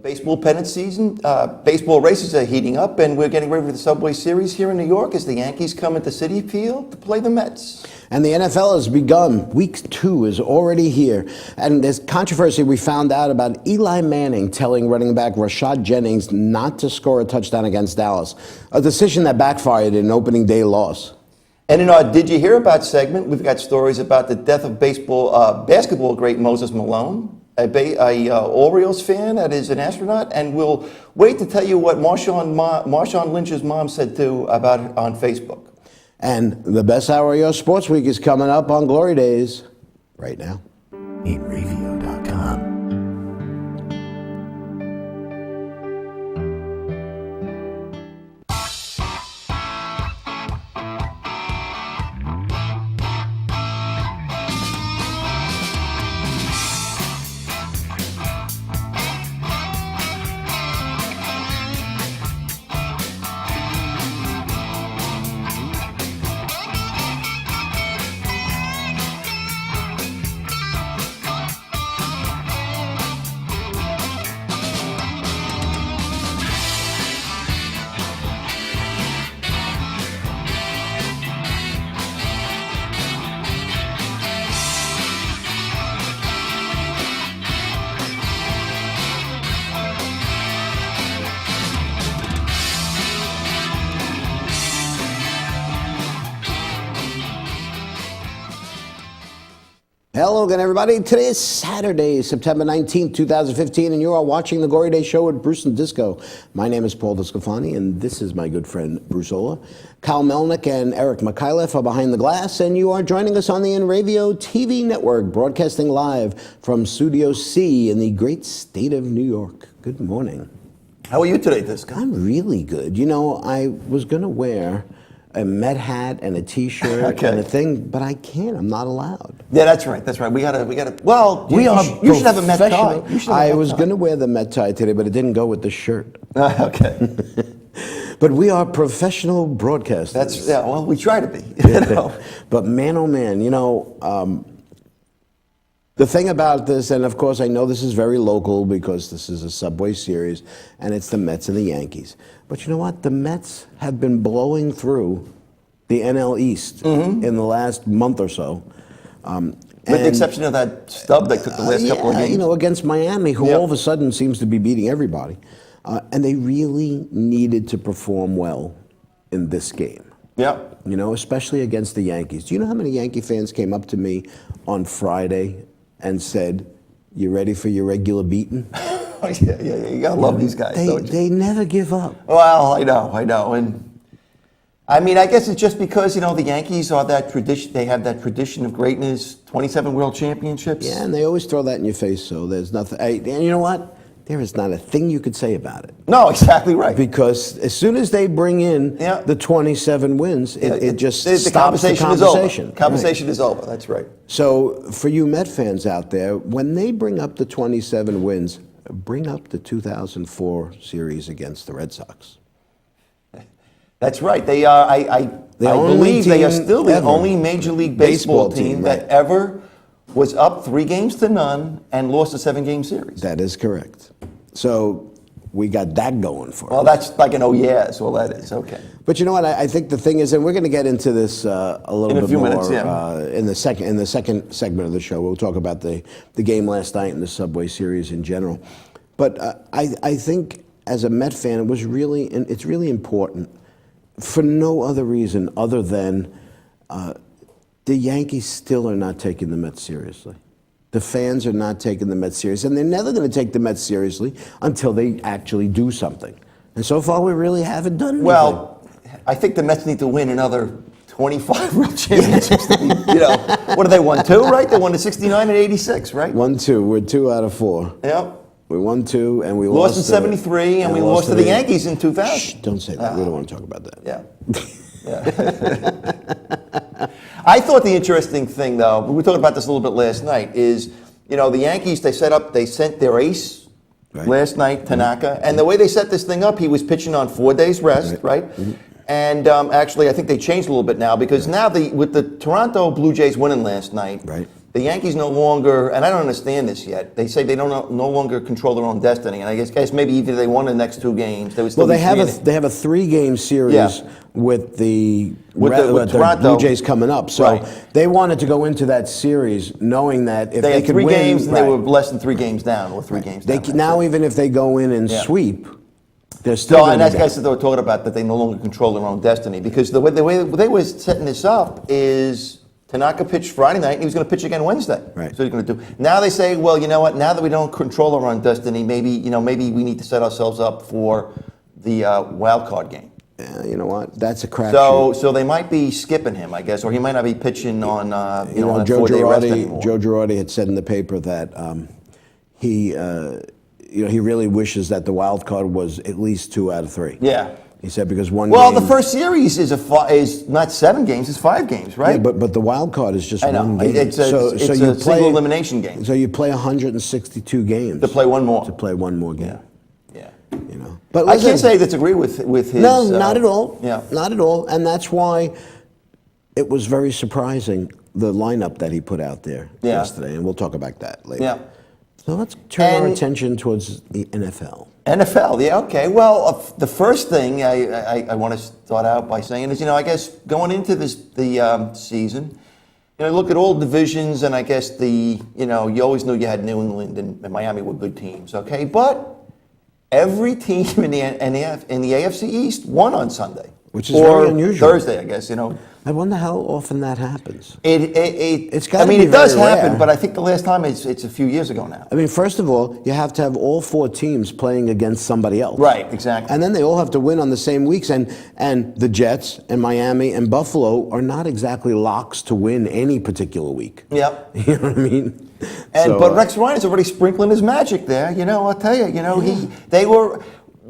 Baseball pennant season, baseball races are heating up, and we're getting ready for the Subway Series here in New York as the Yankees come into Citi Field to play the Mets. And the NFL has begun. Week 2 is already here. And there's controversy we found out about Eli Manning telling running back Rashad Jennings not to score a touchdown against Dallas, a decision that backfired in an opening day loss. And in our Did You Hear About segment, we've got stories about the death of basketball great Moses Malone, a Orioles fan that is an astronaut, and we'll wait to tell you what Marshawn Lynch's mom said too about it on Facebook. And the best hour of your sports week is coming up on Glory Days right now. InReview.com. Hello again, everybody. Today is Saturday, September 19th, 2015, and you are watching The Glory Day Show with Bruce and Disco. My name is Paul Discofani, and this is my good friend, Bruce Ola. Kyle Melnick and Eric Mikhailov are behind the glass, and you are joining us on the InRavio TV network, broadcasting live from Studio C in the great state of New York. Good morning. How are you today, Disco? I'm really good. You know, I was going to wear a Met hat and a T-shirt and a thing, but I can't. I'm not allowed. Yeah, that's right. That's right. We gotta. Well, you should have a Met tie. I was going to wear the Met tie today, but it didn't go with the shirt. Okay. But we are professional broadcasters. Well, we try to be. You know? But man, oh man, you know, the thing about this, and of course I know this is very local because this is a Subway Series, and it's the Mets and the Yankees. But you know what? The Mets have been blowing through the NL East in the last month or so. With the exception of that stub they took the last couple of games. You know, against Miami, who all of a sudden seems to be beating everybody. And they really needed to perform well in this game. Yeah. You know, especially against the Yankees. Do you know how many Yankee fans came up to me on Friday and said, "You ready for your regular beating?" Yeah, you gotta love these guys, don't you? They never give up. Well, I know, and I mean, I guess it's just because, you know, the Yankees are that tradition. They have that tradition of greatness, 27 World Championships. Yeah, and they always throw that in your face. So there's nothing. And you know what? There is not a thing you could say about it. No, exactly right. Because as soon as they bring in the 27 wins, it just stops the conversation. Conversation. Conversation is over. That's right. So for you Met fans out there, when they bring up the 27 wins, bring up the 2004 series against the Red Sox. That's right. They are. I believe they are still the only Major League Baseball team that ever was up 3-0 and lost a 7-game series. That is correct. So we got that going for us. Well, that's like an oh yeah, is all that is. Okay. But you know what? I think the thing is, and we're going to get into this a little bit more in the second segment of the show. We'll talk about the game last night and the Subway Series in general. But I think as a Met fan, it's really important for no other reason other than the Yankees still are not taking the Mets seriously. The fans are not taking the Mets seriously, and they're never going to take the Mets seriously until they actually do something. And so far, we really haven't done anything. Well, I think the Mets need to win another 25 World Championships. You know, what have they won? 2, right? They won in 69 and 86, right? 1-2. We're 2 out of 4. Yep. We won 2, and we lost in 73, and we lost to the Yankees in 2000. Shh, don't say that. We don't want to talk about that. Yeah. I thought the interesting thing, though, we were talking about this a little bit last night, is, you know, the Yankees, they sent their ace last night, Tanaka, and the way they set this thing up, he was pitching on 4 days rest, right? Mm-hmm. And actually, I think they changed a little bit now, because now with the Toronto Blue Jays winning last night, the Yankees no longer, and I don't understand this yet. They say they don't no longer control their own destiny, and I guess maybe even if they won the next 2 games, they would still. Well, they have a 3-game series with the Toronto Blue Jays coming up, so right. they wanted to go into that series knowing that if they had could 3 win, games, and right. they were less than 3 games down, or 3 games down. Now, even if they go in and sweep, they're still. So, and that's guys that they were talking about that they no longer control their own destiny, because the way they were setting this up is. Tanaka pitched Friday night, and he was going to pitch again Wednesday. Right. So he's going to do. Now they say, well, you know what? Now that we don't control our own destiny, maybe we need to set ourselves up for the wild card game. Yeah, you know what? That's a crapshoot. So they might be skipping him, I guess, or he might not be pitching on on a Joe 4-day rest anymore. Joe Girardi had said in the paper that he really wishes that the wild card was at least 2 out of 3. Yeah. He said because one. Well, game, the first series is not 7 games; it's 5 games, right? Yeah, but the wild card is just I know. one game. It's a single elimination game. So you play 162 games to play one more. To play one more game. Yeah. You know. But I can't say I disagree with his. No, not at all. Yeah. Not at all. And that's why it was very surprising the lineup that he put out there yesterday, and we'll talk about that later. Yeah. So let's turn our attention towards the NFL. NFL, yeah, okay. Well, the first thing I want to start out by saying is, I guess going into the season, look at all divisions, and I guess you always knew you had New England and Miami were good teams, okay? But every team in the AFC East won on Sunday. Which is very unusual. Thursday, I guess, I wonder how often that happens. It be does very happen, rare. but I think the last time it's a few years ago now. I mean, first of all, you have to have all 4 teams playing against somebody else. Right, exactly. And then they all have to win on the same weeks. And the Jets and Miami and Buffalo are not exactly locks to win any particular week. Yep. You know what I mean? But Rex Ryan is already sprinkling his magic there. I'll tell you, they were.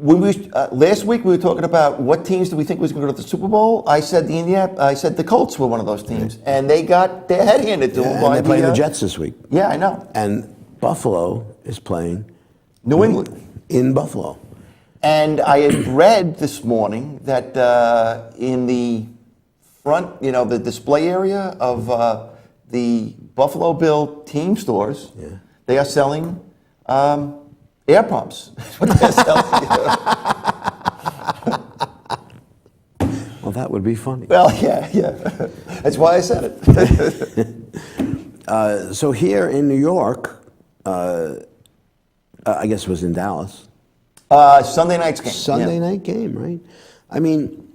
Last week we were talking about what teams do we think was going to go to the Super Bowl. I said the Colts were one of those teams, and they got their head handed to them. And they're playing the Jets this week. Yeah, I know. And Buffalo is playing New England in Buffalo. And I had read this morning that in the front, the display area of the Buffalo Bill team stores, they are selling. Air pumps. What they're selling. Well, that would be funny. Well, yeah. That's why I said it. So here in New York, I guess it was in Dallas. Sunday night's game. Sunday night game, right? I mean,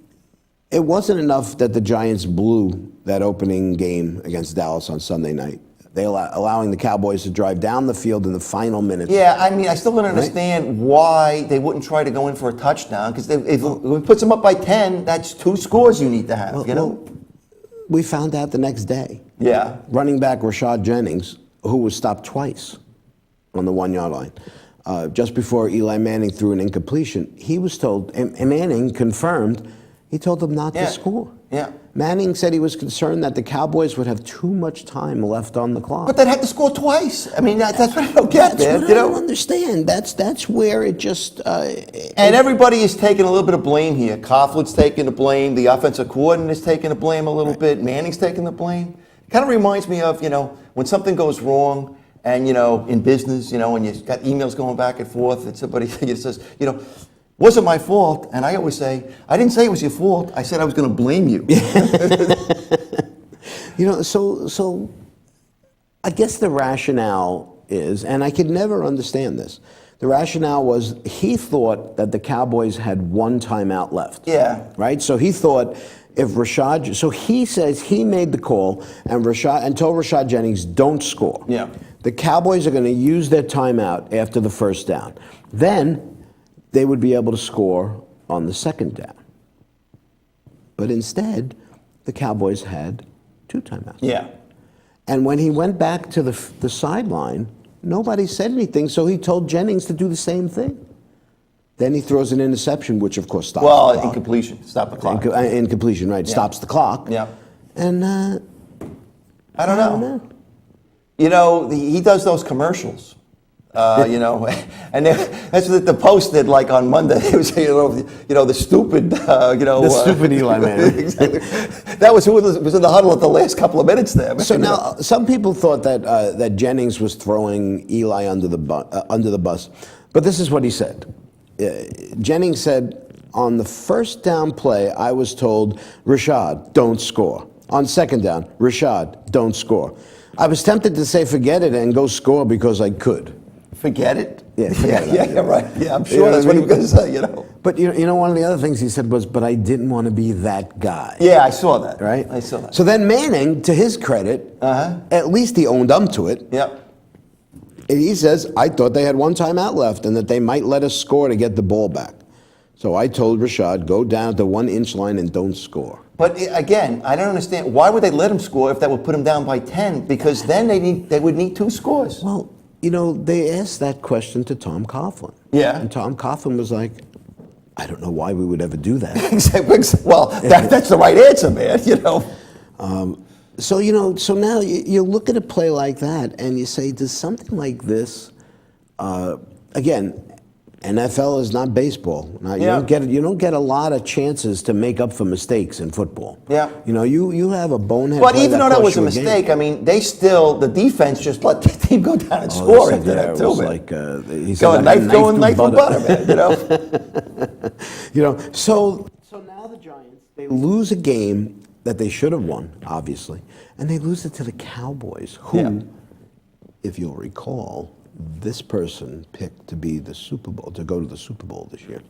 it wasn't enough that the Giants blew that opening game against Dallas on Sunday night. They allowing the Cowboys to drive down the field in the final minutes. Yeah, I mean, I still don't understand why they wouldn't try to go in for a touchdown, because if it puts them up by 10, that's 2 scores you need to have, Well, we found out the next day. Yeah. Running back Rashad Jennings, who was stopped twice on the 1-yard line, just before Eli Manning threw an incompletion, he was told, and Manning confirmed, he told them not to score. Yeah. Manning said he was concerned that the Cowboys would have too much time left on the clock. But they'd have to score twice. I mean, that's what I don't get, man. That's what I don't understand. That's where it just... and everybody is taking a little bit of blame here. Coughlin's taking the blame. The offensive coordinator's taking the blame a little bit. Manning's taking the blame. It kind of reminds me of, when something goes wrong and, in business, when you've got emails going back and forth and somebody says, wasn't my fault, and I always say, I didn't say it was your fault. I said I was going to blame you. So I guess the rationale is, and I could never understand this, the rationale was he thought that the Cowboys had 1 timeout left. Yeah. Right? So he thought if Rashad, so he says he made the call and told Rashad Jennings, don't score. Yeah. The Cowboys are going to use their timeout after the first down. Then they would be able to score on the second down. But instead, the Cowboys had 2 timeouts. Yeah. And when he went back to the sideline, nobody said anything, so he told Jennings to do the same thing. Then he throws an interception, which of course stops the clock. Incompletion. Stop the clock. Incompletion, right. Yeah. Stops the clock. Yeah. And I don't know. He does those commercials. You know, and that's what the Post did. Like on Monday, they was the stupid, the stupid Eli Manning. Exactly. That was who was in the huddle at the last couple of minutes there. So now, some people thought that Jennings was throwing Eli under the bus, but this is what he said. Jennings said, on the first down play, I was told, Rashad, don't score. On second down, Rashad, don't score. I was tempted to say forget it and go score because I could. Forget it? Yeah, forget it. Yeah, right. Yeah, I'm sure that's what he was going to say, you know. But you know, one of the other things he said was, but I didn't want to be that guy. Yeah, I saw that. Right? I saw that. So then Manning, to his credit, at least he owned up to it. Yep. And he says, I thought they had one timeout left and that they might let us score to get the ball back. So I told Rashad, go down to the 1 inch line and don't score. But again, I don't understand. Why would they let him score if that would put him down by 10? Because then they would need 2 scores. Well, you know, they asked that question to Tom Coughlin. Yeah. And Tom Coughlin was like, I don't know why we would ever do that. Well, that's the right answer, man, you know. So, you know, so now you look at a play like that and you say, does something like this, again, NFL is not baseball. Now, you don't get a lot of chances to make up for mistakes in football. Yeah. You know, you have a bonehead. But even though that was a mistake, I mean, the defense just let the team go down and score after that too, man. Like he said, knife through butter, man. You know. You know. So now the Giants, they lose a game that they should have won, obviously, and they lose it to the Cowboys, who, if you'll recall, this person picked to be the Super Bowl, to go to the Super Bowl this year.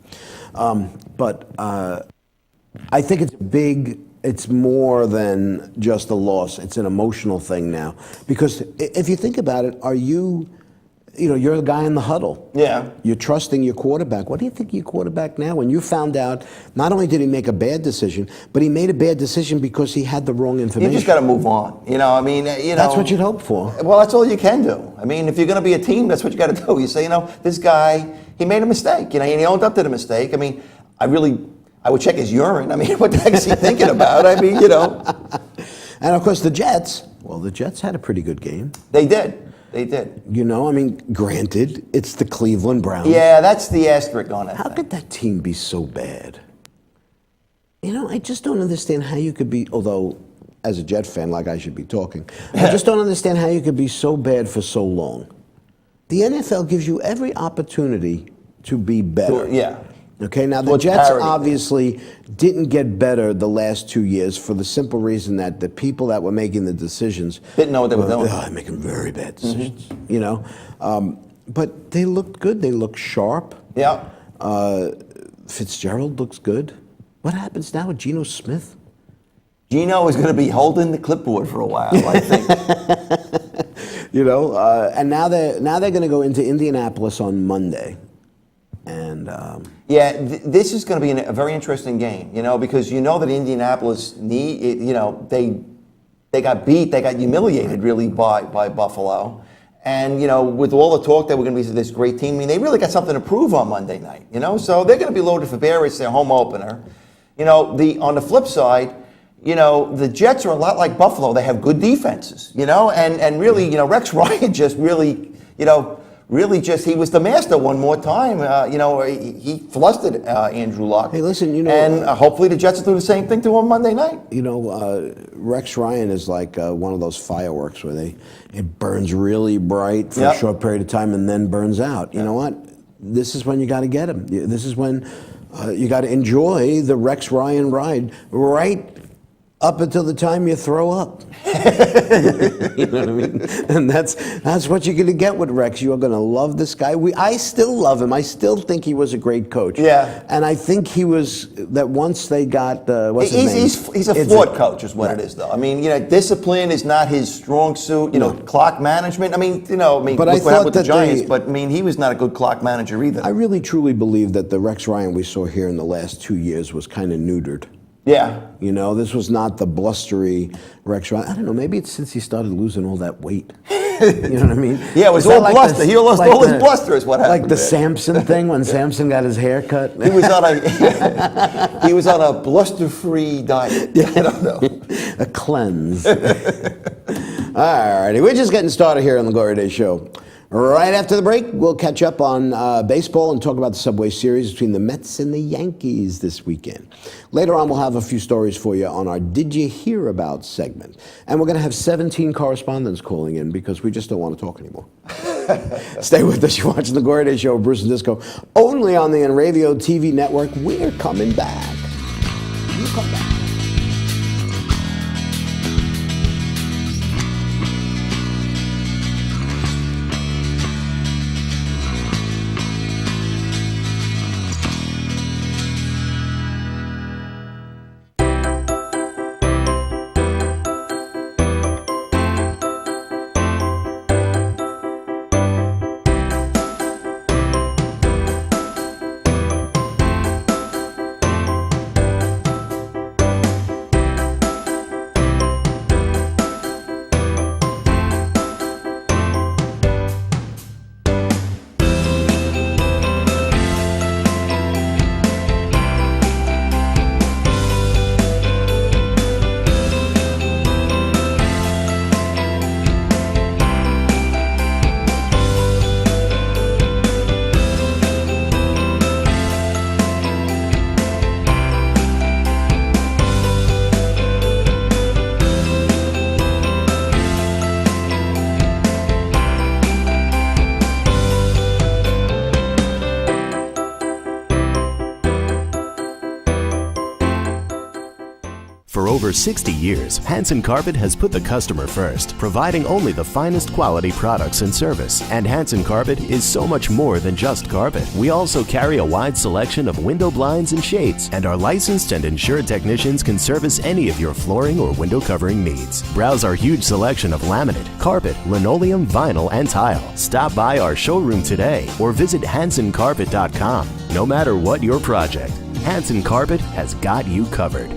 But I think it's big. It's more than just a loss. It's an emotional thing now. Because if you think about it, you're the guy in the huddle. Yeah. You're trusting your quarterback. What do you think of your quarterback now? When you found out, not only did he make a bad decision, but he made a bad decision because he had the wrong information. You just got to move on. You know, I mean, That's what you'd hope for. Well, that's all you can do. I mean, if you're going to be a team, that's what you got to do. You say, this guy, he made a mistake. You know, and he owned up to the mistake. I mean, I would check his urine. I mean, what the heck is he thinking about? I mean, you know. And of course, the Jets had a pretty good game. They did. They did. You know, I mean, granted, it's the Cleveland Browns. Yeah, that's the asterisk on it. How could that team be so bad? You know, I just don't understand how you could be, although as a Jet fan, like I should be talking, I just don't understand how you could be so bad for so long. The NFL gives you every opportunity to be better. Yeah. Okay, now the Jets obviously didn't get better the last 2 years for the simple reason that the people that were making the decisions didn't know what they were doing. Making very bad decisions, you know. But they looked good. They looked sharp. Yeah. Fitzgerald looks good. What happens now with Geno Smith? Geno is going to be holding the clipboard for a while, I think. You know, and now they're going to go into Indianapolis on Monday. And this is going to be a very interesting game, you know, because you know that Indianapolis they got beat, they got humiliated really by Buffalo, and you know, with all the talk that we're going to be this great team, I mean, they really got something to prove on Monday night, you know, so they're going to be loaded for bear. It's their home opener, you know. On the flip side, you know, the Jets are a lot like Buffalo. They have good defenses, you know, and really, you know, Rex Ryan just really, you know. He was the master one more time. You know, he flustered Andrew Luck. Hey, listen, you know, and hopefully the Jets will do the same thing to him Monday night. You know, Rex Ryan is like one of those fireworks where it burns really bright for a short period of time and then burns out. You know what? This is when you got to get him. This is when you got to enjoy the Rex Ryan ride right up until the time you throw up. You know what I mean? And that's what you're going to get with Rex. You are going to love this guy. I still love him. I still think he was a great coach. Yeah. And I think he was, that once they got, what's his name? He's a flawed coach is what it is, though. I mean, you know, discipline is not his strong suit. You know, clock management. I mean, but look what happened with the Giants. But, I mean, he was not a good clock manager either. I really, truly believe that the Rex Ryan we saw here in the last 2 years was kind of neutered. Yeah. You know, this was not the blustery Rex Ryan. I don't know, maybe it's since he started losing all that weight. You know what I mean? Yeah, it was all bluster. He lost all his bluster is what happened. Like the Samson thing when Samson got his hair cut. He was on a bluster-free diet. Yeah. I don't know. A cleanse. All righty, we're just getting started here on the Glory Day Show. Right after the break, we'll catch up on baseball and talk about the Subway Series between the Mets and the Yankees this weekend. Later on, we'll have a few stories for you on our Did You Hear About segment. And we're going to have 17 correspondents calling in because we just don't want to talk anymore. Stay with us. You're watching The Gloria Day Show with Bruce and Disco, only on the Enravio TV network. We're coming back. You come back. For over 60 years, Hanson Carpet has put the customer first, providing only the finest quality products and service. And Hanson Carpet is so much more than just carpet. We also carry a wide selection of window blinds and shades, and our licensed and insured technicians can service any of your flooring or window covering needs. Browse our huge selection of laminate, carpet, linoleum, vinyl, and tile. Stop by our showroom today or visit hansoncarpet.com. No matter what your project, Hanson Carpet has got you covered.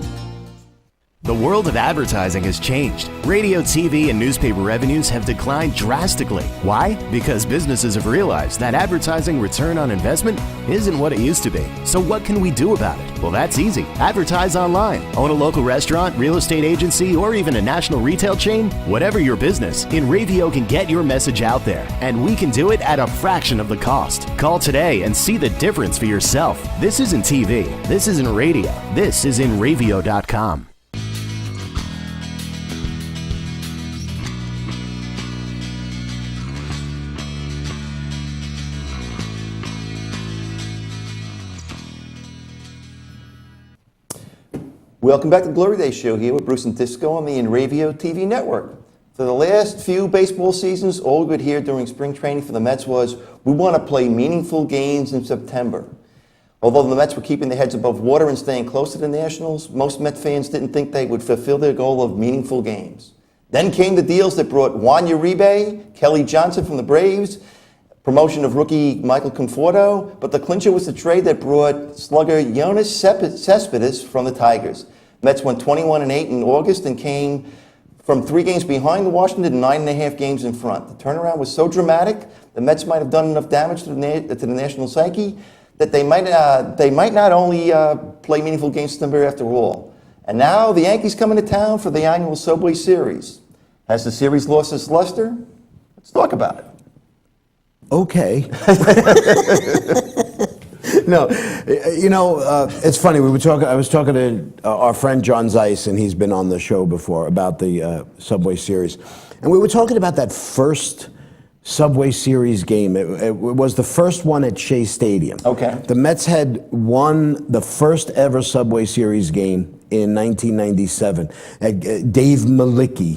The world of advertising has changed. Radio, TV, and newspaper revenues have declined drastically. Why? Because businesses have realized that advertising return on investment isn't what it used to be. So what can we do about it? Well, that's easy. Advertise online. Own a local restaurant, real estate agency, or even a national retail chain? Whatever your business, Enravio can get your message out there, and we can do it at a fraction of the cost. Call today and see the difference for yourself. This isn't TV. This isn't radio. This is Enravio.com. Welcome back to the Glory Day Show here with Bruce and Disco on the Enravio TV network. For the last few baseball seasons, all we would hear during spring training for the Mets was, we want to play meaningful games in September. Although the Mets were keeping their heads above water and staying close to the Nationals, most Met fans didn't think they would fulfill their goal of meaningful games. Then came the deals that brought Juan Uribe, Kelly Johnson from the Braves, promotion of rookie Michael Conforto, but the clincher was the trade that brought slugger Yoenis Cespedes from the Tigers. Mets went 21-8 in August and came from 3 games behind Washington and 9.5 games in front. The turnaround was so dramatic, the Mets might have done enough damage to the national psyche that they might not only play meaningful games September after all. And now the Yankees coming to town for the annual Subway Series. Has the series lost its luster? Let's talk about it. Okay. No, it's funny. I was talking to our friend John Zeiss, and he's been on the show before about the Subway Series, and we were talking about that first Subway Series game. It was the first one at Shea Stadium. Okay. The Mets had won the first ever Subway Series game in 1997. Dave Malicki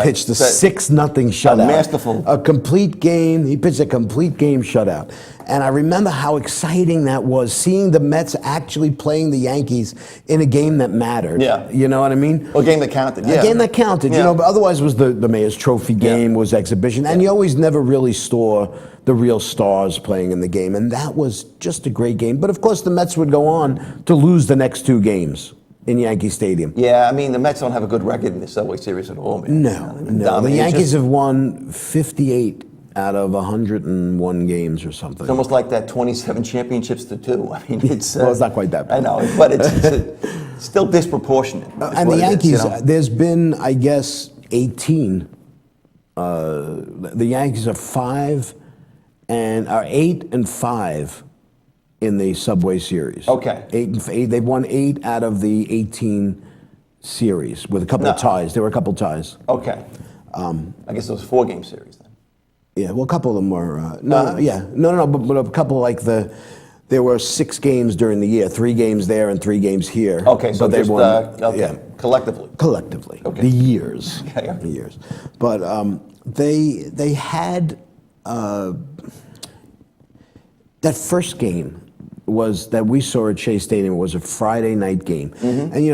pitched a 6-0 shutout. Masterful. A complete game. He pitched a complete game shutout. And I remember how exciting that was, seeing the Mets actually playing the Yankees in a game that mattered. Yeah. You know what I mean? A game that counted, yeah. A game that counted, Yeah. but otherwise it was the Mayor's Trophy game, was exhibition, and you always never really saw the real stars playing in the game, and that was just a great game. But of course the Mets would go on to lose the next 2 games in Yankee Stadium. Yeah, I mean, the Mets don't have a good record in the Subway Series at all, man. No. The Yankees have won 58 out of 101 games or something. It's almost like that 27 championships to 2. I mean, it's... well, it's not quite that bad. I know, but it's still disproportionate. And the Yankees, there's been, I guess, 18. The Yankees are 5 and are 8-5 in the Subway Series. Okay. 8-8. They've won 8 out of the 18 series with a couple of ties. There were a couple of ties. Okay. I guess it was a 4-game series then. Yeah, well, a couple of them were. But a couple like there were 6 games during the year, 3 games there and 3 games here. Okay, so but just they won, yeah, collectively. Collectively, okay. The years, Okay. The years. But they had that first game was that we saw at Shea Stadium was a Friday night game, and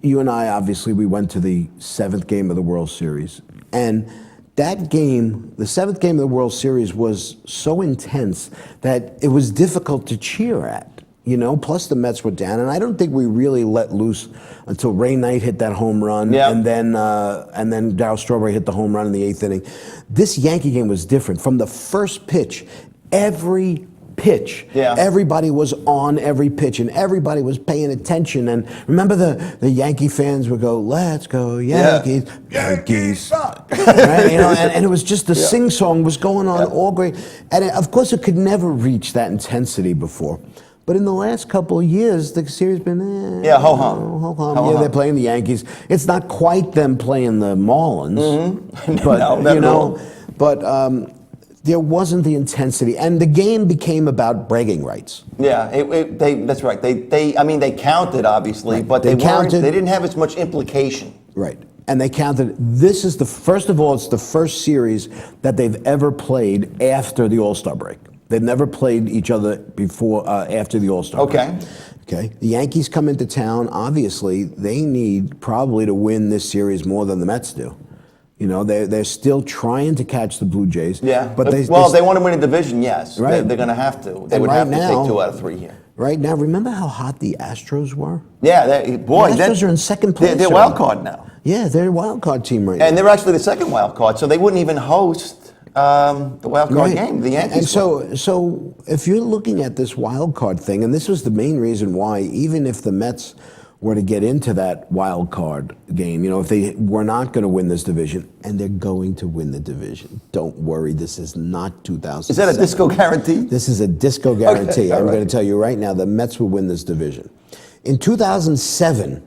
you and I obviously we went to the 7th game of the World Series, and that game, the 7th game of the World Series, was so intense that it was difficult to cheer at. Plus the Mets were down, and I don't think we really let loose until Ray Knight hit that home run, and then Darryl Strawberry hit the home run in the 8th inning. This Yankee game was different. From the first pitch, every pitch, everybody was on every pitch, and everybody was paying attention. And remember, the Yankee fans would go, "Let's go Yankees, Yankees!" Right? And it was just the sing-song was going on all great, and of course it could never reach that intensity before. But in the last couple of years, the series has been ho-hum. They're playing the Yankees. It's not quite them playing the Marlins, but there wasn't the intensity, and the game became about bragging rights. Yeah, that's right. They counted obviously, but they didn't have as much implication. Right. And they counted. This is first of all, it's the first series that they've ever played after the All-Star break. They've never played each other before, after the All-Star break. Okay. The Yankees come into town. Obviously, they need probably to win this series more than the Mets do. They're still trying to catch the Blue Jays. Yeah. But they want to win a division, yes. Right. They're going to have to. They would have to take 2 out of 3 here. Right now, remember how hot the Astros were? Yeah, the Astros are in second place. They're wild card now. Yeah, they're a wild card team right now. And they're actually the second wild card, so they wouldn't even host the wild card game. The Yankees. And so if you're looking at this wild card thing, and this was the main reason why, even if the Mets were to get into that wild card game, if they were not going to win this division, and they're going to win the division. Don't worry, this is not 2007. Is that a disco guarantee? This is a disco guarantee. Okay, I'm going to tell you right now, the Mets will win this division. In 2007,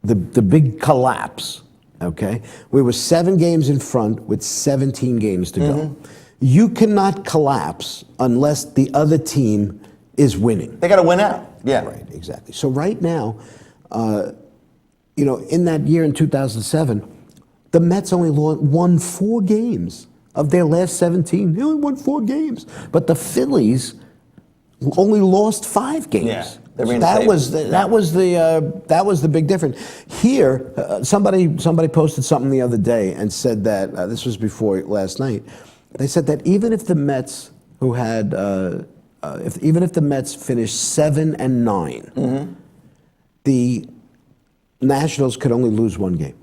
the big collapse, okay? We were 7 games in front with 17 games to go. You cannot collapse unless the other team is winning. They got to win out. Yeah. Right, exactly. So right now, in that year in 2007, the Mets only won 4 games of their last 17. They only won 4 games. But the Phillies only lost 5 games. Yeah. So that was the big difference. Here, somebody posted something the other day and said that this was before last night. They said that even if the Mets, who had even if the Mets finished 7-9, the Nationals could only lose 1 game.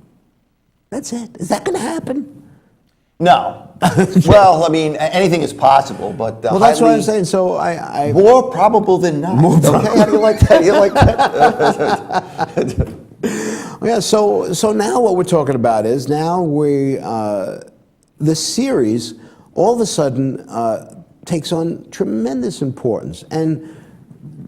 That's it. Is that going to happen? No. Well, I mean, anything is possible, but that's what I'm saying. So I more probable than not. More probable. Okay, how do you like that? You like that? Yeah. So now what we're talking about is now the series all of a sudden takes on tremendous importance, and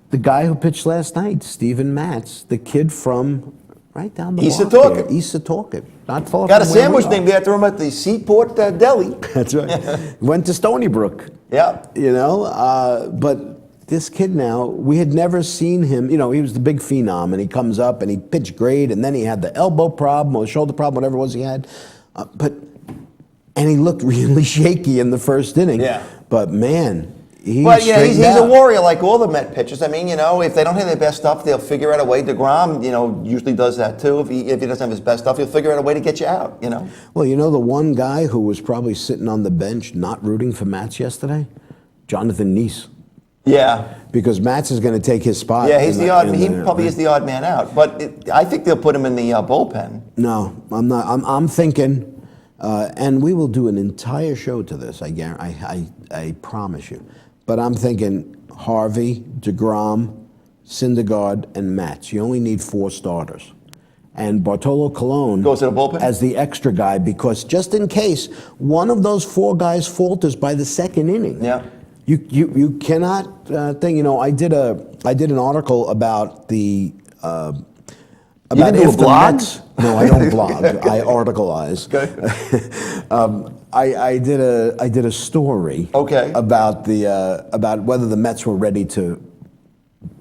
the guy who pitched last night, Steven Matz, the kid from right down the block here, East Setauket, not far. Got a sandwich named after him at the Seaport Deli. That's right. Went to Stony Brook. Yeah. But this kid now, we had never seen him. He was the big phenom, and he comes up and he pitched great, and then he had the elbow problem or shoulder problem, whatever it was he had, and he looked really shaky in the first inning. Yeah. But man. He's a warrior like all the Met pitchers. I mean, if they don't have their best stuff, they'll figure out a way. DeGrom, usually does that too. If he doesn't have his best stuff, he'll figure out a way to get you out, Well, the one guy who was probably sitting on the bench not rooting for Matz yesterday? Jonathan Neese. Yeah. Because Matz is going to take his spot. Yeah, he's the odd. He probably is the odd man out. But I think they'll put him in the bullpen. No, I'm not. I'm thinking, and we will do an entire show to this. I promise you. But I'm thinking Harvey, DeGrom, Syndergaard, and Matz. You only need 4 starters. and Bartolo Colon goes to the bullpen as the extra guy, because just in case one of those 4 guys falters by the second inning. Yeah. You cannot think. You know, I did an article about the. You didn't do a blog? No, I don't blog. I articleize. Okay. I did a story. Okay. About whether the Mets were ready to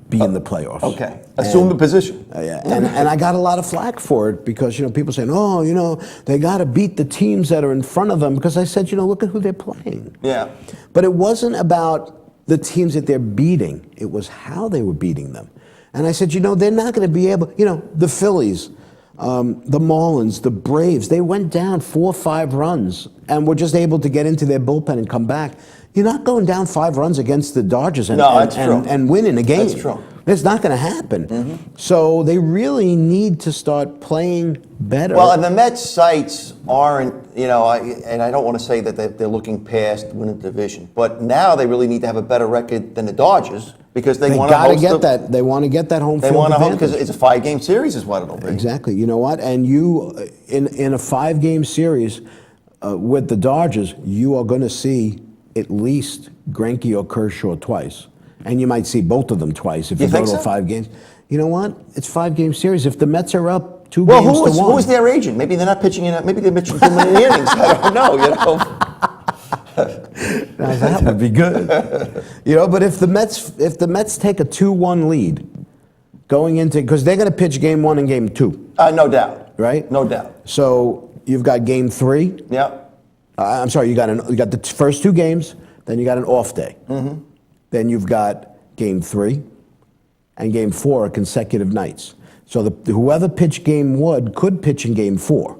be in the playoffs. Okay. Assume the position. Yeah. And I got a lot of flack for it, because people saying, oh, they got to beat the teams that are in front of them, because I said, look at who they're playing. Yeah. But it wasn't about the teams that they're beating. It was how they were beating them. And I said, they're not going to be able, the Phillies, the Marlins, the Braves, they went down 4 or 5 runs and were just able to get into their bullpen and come back. You're not going down 5 runs against the Dodgers and winning a game. That's true. It's not going to happen. Mm-hmm. So they really need to start playing better. Well, and the Mets' sights aren't, and I don't want to say that they're looking past winning the division, but now they really need to have a better record than the Dodgers, because they want to host that. They want to get that home field advantage. They want to host, advantage. because it's a 5-game series is what it'll be. Exactly. You know what? And you, in a 5-game series with the Dodgers, you are going to see at least Greinke or Kershaw twice. And you might see both of them twice if you go to 5 games. You know what? It's 5-game series. If the Mets are up 2 games to 1. Who's their agent? Maybe they're not pitching in. Maybe they're pitching too many innings. I don't know. Now that would be good. But if the Mets take a 2-1 lead going into, because they're going to pitch game 1 and game 2. No doubt. Right? No doubt. So you've got game 3. Yeah. I'm sorry. You got the first 2 games. Then you got an off day. Mm-hmm. Then you've got game 3 and game 4 are consecutive nights. So whoever pitched game 1 could pitch in game 4.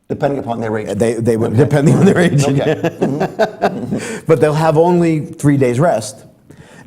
Depending upon their agent. They would, depending on their agent. Okay. Mm-hmm. But they'll have only 3 days rest.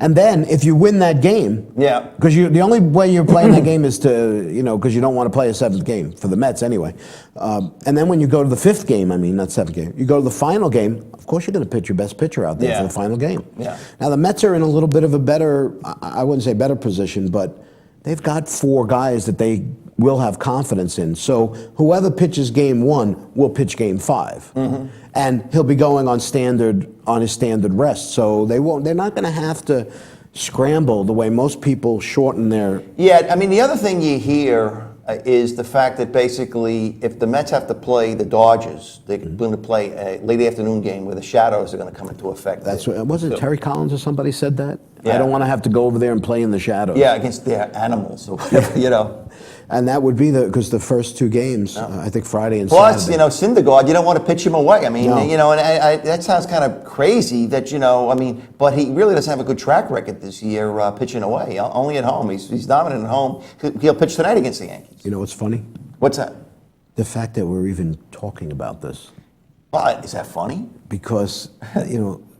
And then if you win that game, yeah, because the only way you're playing that game is to, because you don't want to play a 7th game for the Mets anyway. And then when you go to the 5th game, not 7th game, you go to the final game, of course you're going to pitch your best pitcher out there for the final game. Yeah. Now the Mets are in a little bit of a better, I wouldn't say better position, but they've got 4 guys that they will have confidence in. So whoever pitches game 1 will pitch game 5. Mm-hmm. And he'll be going on his standard rest. So they're not going to have to scramble the way most people shorten their. Yeah, the other thing you hear is the fact that basically if the Mets have to play the Dodgers, they're going to play a late afternoon game where the shadows are going to come into effect. That's what, wasn't it Terry Collins or somebody said that? Yeah. I don't want to have to go over there and play in the shadows. Yeah, against their animals or whatever, And that would be because the first 2 games, I think Friday and Plus, Saturday. Syndergaard, you don't want to pitch him away. No. And that sounds kind of crazy that, but he really doesn't have a good track record this year pitching away. Only at home. He's dominant at home. He'll pitch tonight against the Yankees. You know what's funny? What's that? The fact that we're even talking about this. Well, is that funny? Because,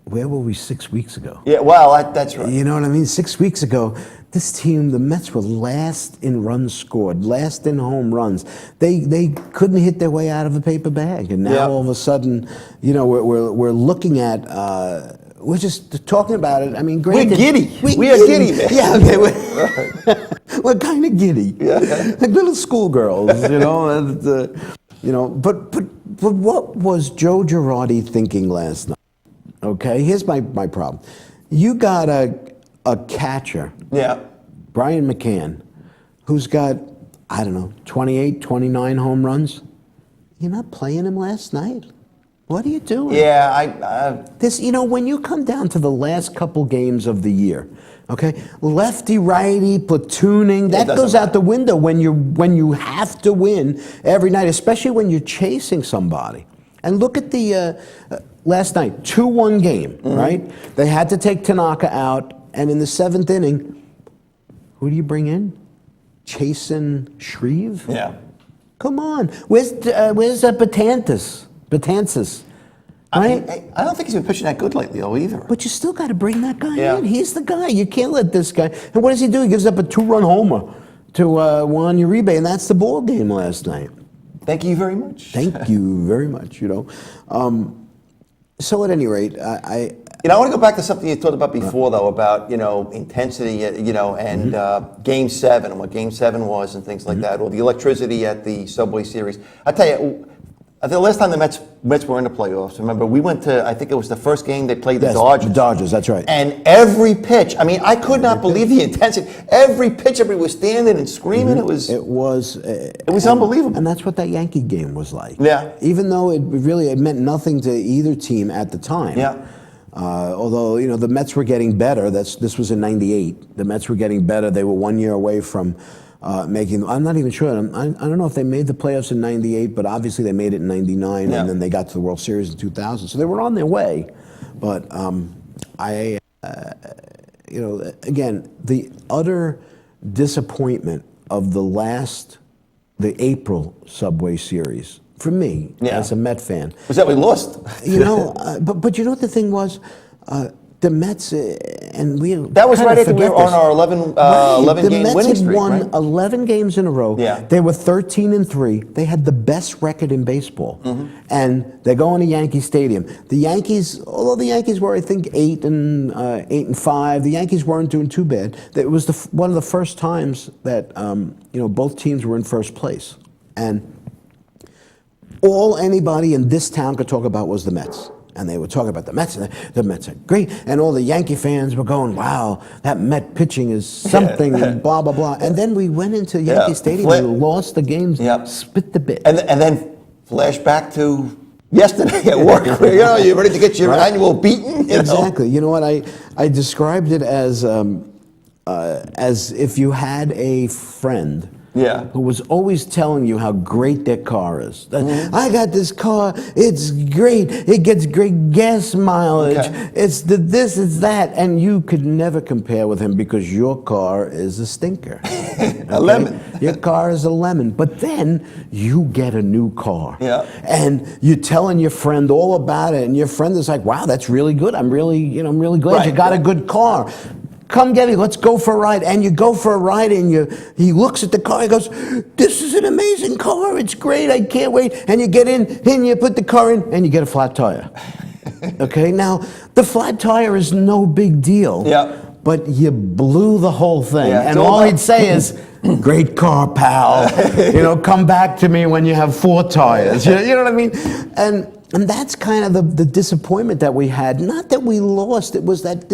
where were we 6 weeks ago? Yeah, well, that's right. You know what I mean? 6 weeks ago, this team, the Mets, were last in runs scored, last in home runs. They couldn't hit their way out of a paper bag, and now all of a sudden, we're looking at. We're just talking about it. Granted, we're giddy. We are giddy, man. Yeah, okay, we're kind of giddy, like little schoolgirls, But what was Joe Girardi thinking last night? Okay, here's my problem. You got a catcher, Brian McCann, who's got, 28, 29 home runs. You're not playing him last night. What are you doing? Yeah, when you come down to the last couple games of the year, okay, lefty, righty, platooning, that goes out the window when you have to win every night, especially when you're chasing somebody. And look at the last night, 2-1 game, right? They had to take Tanaka out, and in the 7th inning, who do you bring in? Chasen Shreve? Yeah. Come on, where's Betances? Right? I don't think he's been pitching that good lately, though, either. But you still got to bring that guy in. He's the guy. You can't let this guy. And what does he do? He gives up a 2-run homer to Juan Uribe, and that's the ball game last night. Thank you very much. Thank you very much. So at any rate, You know, I want to go back to something you talked about before, though, about, intensity, and Game 7 and what Game 7 was and things like that, or the electricity at the Subway Series. I tell you, the last time the Mets were in the playoffs, remember, we went to, I think it was the first game they played the Dodgers. The Dodgers, that's right. And every pitch, I mean, I could not believe the intensity. Every pitch, everybody was standing and screaming. It was unbelievable. And that's what that Yankee game was like. Yeah. Even though it meant nothing to either team at the time. Yeah. Although, the Mets were getting better. This was in '98. The Mets were getting better. They were 1 year away from making. I'm not even sure. I don't know if they made the playoffs in '98, but obviously they made it in '99, and then they got to the World Series in 2000. So they were on their way. But again, the utter disappointment of the April Subway Series. For me, as a Met fan, was that we lost? But you know what the thing was, the Mets and we. That was right after we were on our 11 game winning streak. The Mets had won right? 11 games in a row. Yeah. They were 13-3. They had the best record in baseball, and they're going to Yankee Stadium. The Yankees, although the Yankees were, I think, 8-5, the Yankees weren't doing too bad. It was one of the first times that both teams were in first place, and all anybody in this town could talk about was the Mets. And they were talking about the Mets, and the Mets are great. And all the Yankee fans were going, wow, that Met pitching is something, and blah, blah, blah. And then we went into Yankee Stadium, we lost the games, spit the bit. And then flash back to yesterday at work, where, you're ready to get your annual beating. Exactly. You know what, I described it as if you had a friend who was always telling you how great their car is. I got this car, it's great, it gets great gas mileage, it's this, it's that, and you could never compare with him because your car is a stinker. A lemon. Your car is a lemon. But then you get a new car. Yeah. And you're telling your friend all about it, and your friend is like, wow, that's really good. I'm really glad you got a good car. Come get me, let's go for a ride. And you go for a ride, and he looks at the car, he goes, this is an amazing car, it's great, I can't wait. And you get in, and you put the car in, and you get a flat tire. Okay, now, the flat tire is no big deal. Yeah. But you blew the whole thing. Yeah, and all he'd say is, great car, pal. Come back to me when you have 4 tires. You know what I mean? And that's kind of the disappointment that we had. Not that we lost, it was that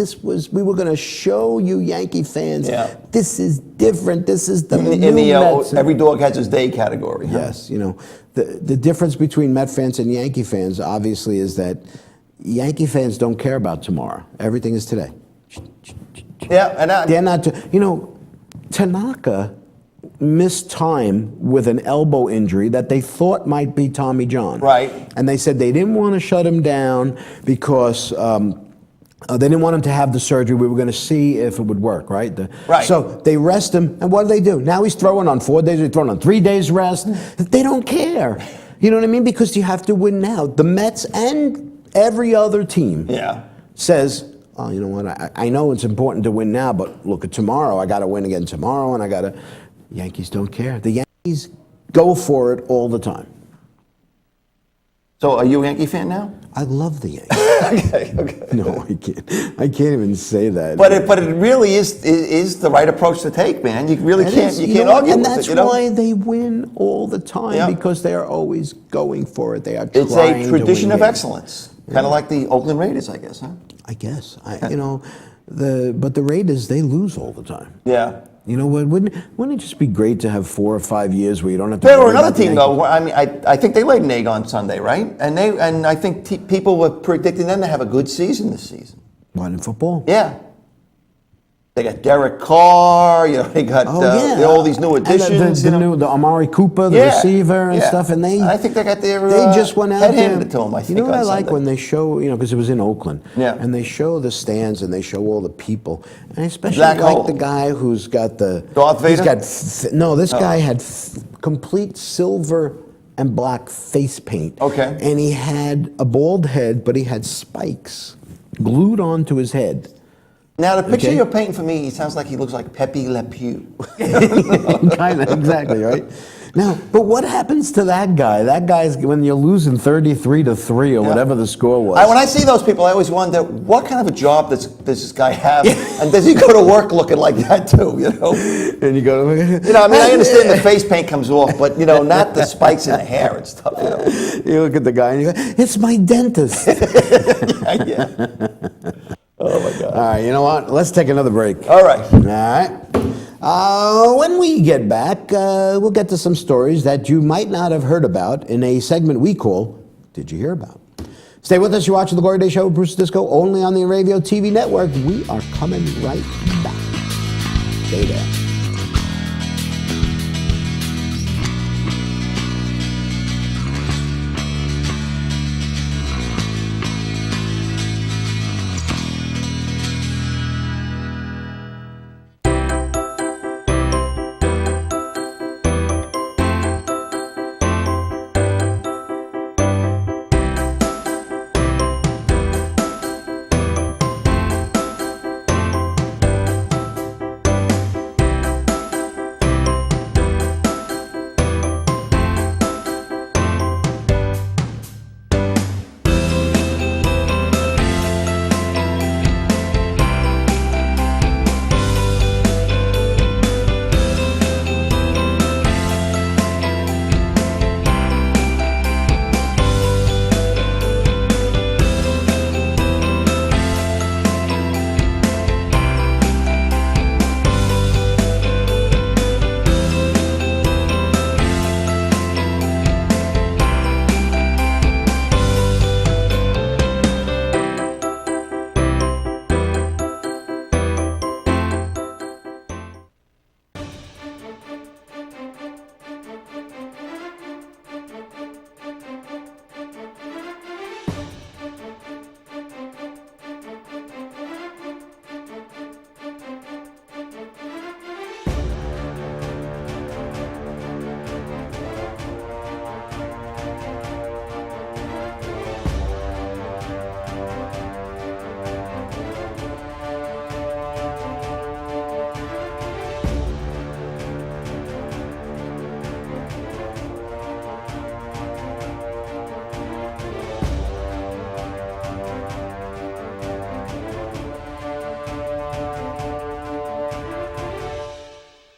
we were going to show you Yankee fans, this is different, this is the in the every dog has his day category. Yes, the difference between Met fans and Yankee fans obviously is that Yankee fans don't care about tomorrow. Everything is today. Yeah, and they're not. Tanaka missed time with an elbow injury that they thought might be Tommy John. Right. And they said they didn't want to shut him down because they didn't want him to have the surgery. We were going to see if it would work, right? Right. So they rest him, and what do? Now he's throwing on 4 days, he's throwing on 3 days rest. They don't care. You know what I mean? Because you have to win now. The Mets and every other team says, oh, you know what, I know it's important to win now, but look at tomorrow. I got to win again tomorrow, and I got to... Yankees don't care. The Yankees go for it all the time. So are you a Yankee fan now? I love the Yankees. Okay. No, I can't even say that. But it really is the right approach to take, man. You really can't argue and with that's it. why they win all the time, because they are always going for it. They are trying to win. It's a tradition of excellence, kind of like the Oakland Raiders, I guess, huh? I guess. But the Raiders, they lose all the time. Yeah. You know what? Wouldn't it just be great to have 4 or 5 years where you don't have to? There were another team though. I mean, I think they laid an egg on Sunday, right? And I think people were predicting them to have a good season this season. What, in football? Yeah. They got Derek Carr. They got all these new additions. And the Amari Cooper, the receiver and stuff, and I think they got their they just went out there. Handed to them, I think. You know what I like when they show, because it was in Oakland, and they show the stands and they show all the people, and I especially like the guy who's got the Darth Vader. This guy had complete silver and black face paint. Okay. And he had a bald head, but he had spikes glued onto his head. Now, the picture you're painting for me, it sounds like he looks like Pepe Le Pew. Kind of, exactly, right? Now, but what happens to that guy? That guy's when you're losing 33-3 or whatever the score was. When I see those people, I always wonder what kind of a job does this guy have, and does he go to work looking like that too? And you go, I understand the face paint comes off, but not the spikes in the hair and stuff. You look at the guy and you go, it's my dentist. yeah. Oh my God. All right, you know what? Let's take another break. All right. All right. When we get back, we'll get to some stories that you might not have heard about in a segment we call Did You Hear About? Stay with us. You're watching The Glory Day Show with Bruce Disco only on the Radio TV network. We are coming right back. Stay there.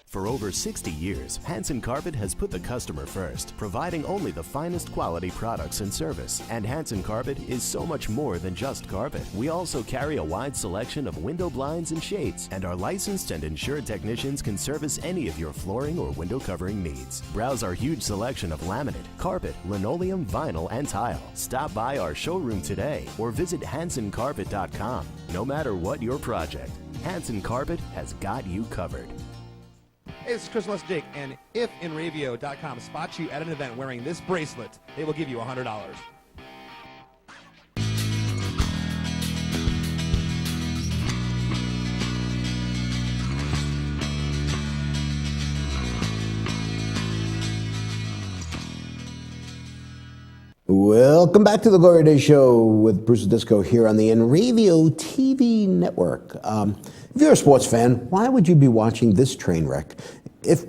For over 60 years, Hanson Carpet has put the customer first, providing only the finest quality products and service. And Hanson Carpet is so much more than just carpet. We also carry a wide selection of window blinds and shades, and our licensed and insured technicians can service any of your flooring or window covering needs. Browse our huge selection of laminate, carpet, linoleum, vinyl, and tile. Stop by our showroom today or visit hansoncarpet.com. No matter what your project, Hanson Carpet has got you covered. Hey, this is Chris West Jake, and if InRavio.com spots you at an event wearing this bracelet, they will give you $100. Welcome back to the Glory Day Show with Bruce Disco here on the InRavio TV network. If you're a sports fan, why would you be watching this train wreck? If